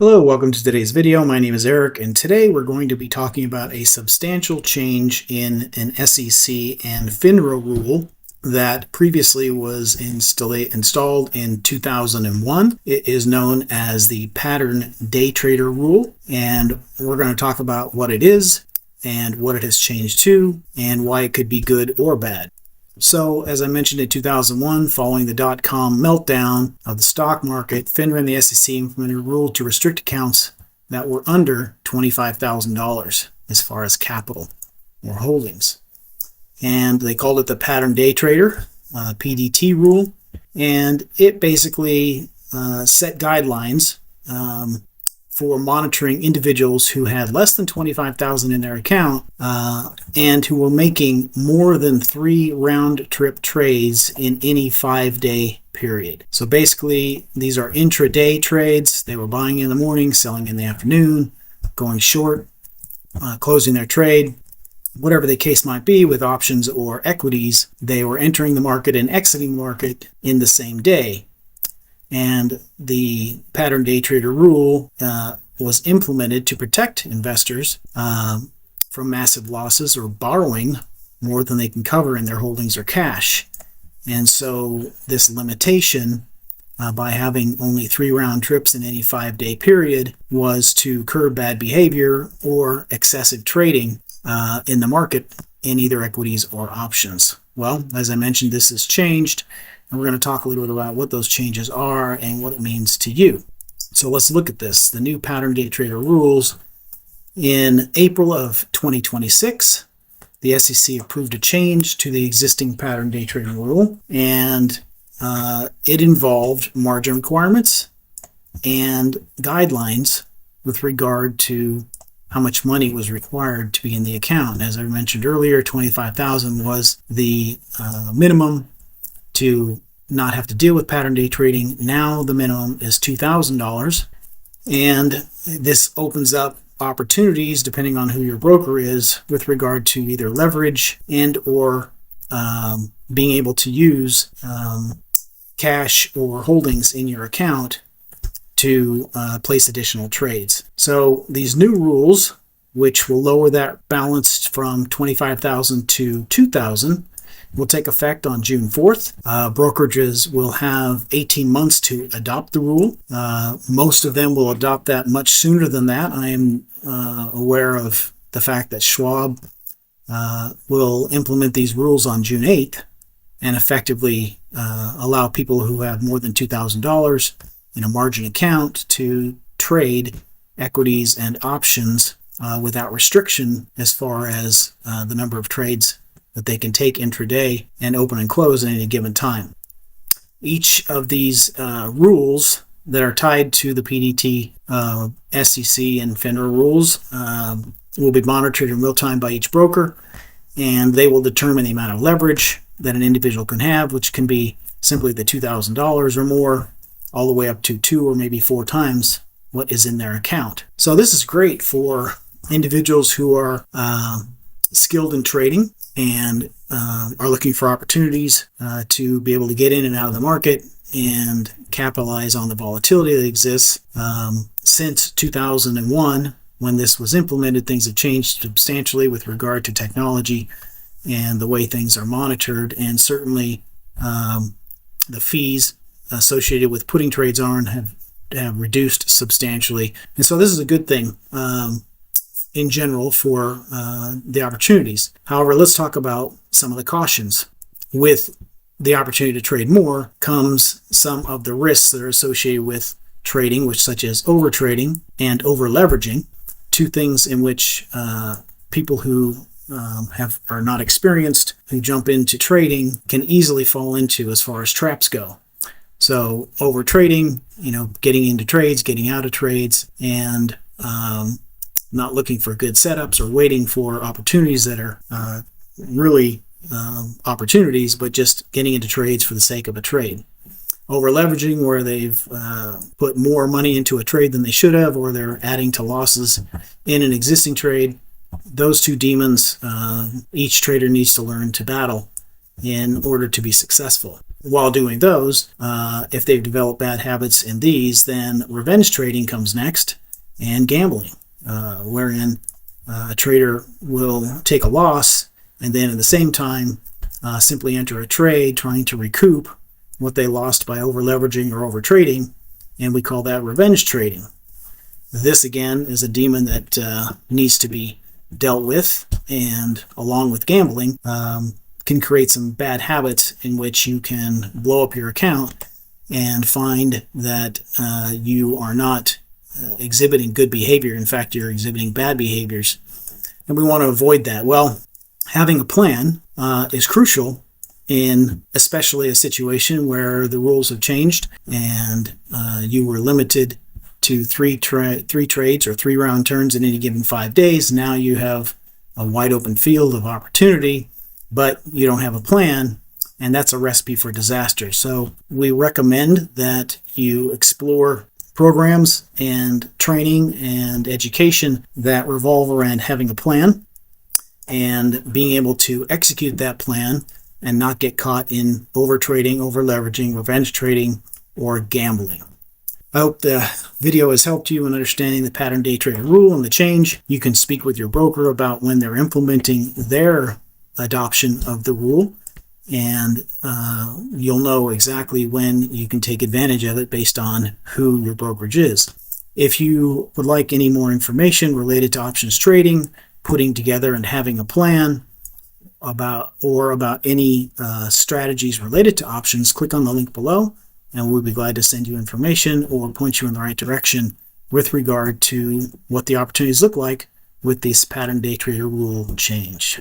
Hello, welcome to today's video. My name is Eric, and today we're going to be talking about a substantial change in an SEC and FINRA rule that previously was installed in 2001. It is known as the pattern day trader rule, and we're going to talk about what it is and what it has changed to and why it could be good or bad. So, as I mentioned in 2001, following the dot-com meltdown of the stock market, FINRA and the SEC implemented a rule to restrict accounts that were under $25,000 as far as capital or holdings. And they called it the pattern day trader, PDT rule. And it basically set guidelines for monitoring individuals who had less than $25,000 in their account and who were making more than 3 round-trip trades in any 5-day period. So basically, these are intraday trades. They were buying in the morning, selling in the afternoon, going short, closing their trade. Whatever the case might be with options or equities, they were entering the market and exiting the market in the same day. And the pattern day trader rule was implemented to protect investors from massive losses or borrowing more than they can cover in their holdings or cash. And so this limitation by having only 3 round trips in any 5-day period was to curb bad behavior or excessive trading in the market in either equities or options. Well, as I mentioned, this has changed. And we're going to talk a little bit about what those changes are and what it means to you. So let's look at this. The new pattern day trader rules. In April of 2026, the SEC approved a change to the existing pattern day trading rule, and it involved margin requirements and guidelines with regard to how much money was required to be in the account. As I mentioned earlier, $25,000 was the minimum to not have to deal with pattern day trading. Now the minimum is $2,000, and this opens up opportunities depending on who your broker is with regard to either leverage and or being able to use cash or holdings in your account to place additional trades. So these new rules, which will lower that balance from $25,000 to $2,000, will take effect on June 4th. Brokerages will have 18 months to adopt the rule. Most of them will adopt that much sooner than that. I am aware of the fact that Schwab will implement these rules on June 8th and effectively allow people who have more than $2,000 in a margin account to trade equities and options without restriction as far as the number of trades that they can take intraday and open and close at any given time. Each of these rules that are tied to the PDT, SEC, and FINRA rules will be monitored in real time by each broker, and they will determine the amount of leverage that an individual can have, which can be simply the $2,000 or more, all the way up to 2 or maybe 4 times what is in their account. So this is great for individuals who are skilled in trading and are looking for opportunities to be able to get in and out of the market and capitalize on the volatility that exists. Since 2001, when this was implemented, things have changed substantially with regard to technology and the way things are monitored, and certainly the fees associated with putting trades on have reduced substantially. And so this is a good thing in general for the opportunities. However, let's talk about some of the cautions. With the opportunity to trade more comes some of the risks that are associated with trading, which such as overtrading and overleveraging, 2 things in which people who are not experienced, who jump into trading, can easily fall into as far as traps go. So overtrading, getting into trades, getting out of trades, and not looking for good setups or waiting for opportunities that are really opportunities, but just getting into trades for the sake of a trade. Over leveraging, where they've put more money into a trade than they should have, or they're adding to losses in an existing trade. Those 2 demons, each trader needs to learn to battle in order to be successful. while doing those, if they've developed bad habits in these, then revenge trading comes next, and gambling, wherein a trader will take a loss and then at the same time simply enter a trade trying to recoup what they lost by over-leveraging or over-trading, and we call that revenge trading. This, again, is a demon that needs to be dealt with, and along with gambling, can create some bad habits in which you can blow up your account and find that you are not exhibiting good behavior. In fact, you're exhibiting bad behaviors. And we want to avoid that. Well, having a plan is crucial in especially a situation where the rules have changed and you were limited to three trades or 3-round turns in any given 5 days. Now you have a wide open field of opportunity, but you don't have a plan, and that's a recipe for disaster. So we recommend that you explore programs and training and education that revolve around having a plan and being able to execute that plan and not get caught in overtrading, over-leveraging, revenge trading, or gambling. I hope the video has helped you in understanding the pattern day trader rule and the change. You can speak with your broker about when they're implementing their adoption of the rule, and you'll know exactly when you can take advantage of it based on who your brokerage is. If you would like any more information related to options trading, putting together and having a plan about any strategies related to options, click on the link below and we'll be glad to send you information or point you in the right direction with regard to what the opportunities look like with this pattern day trader rule change.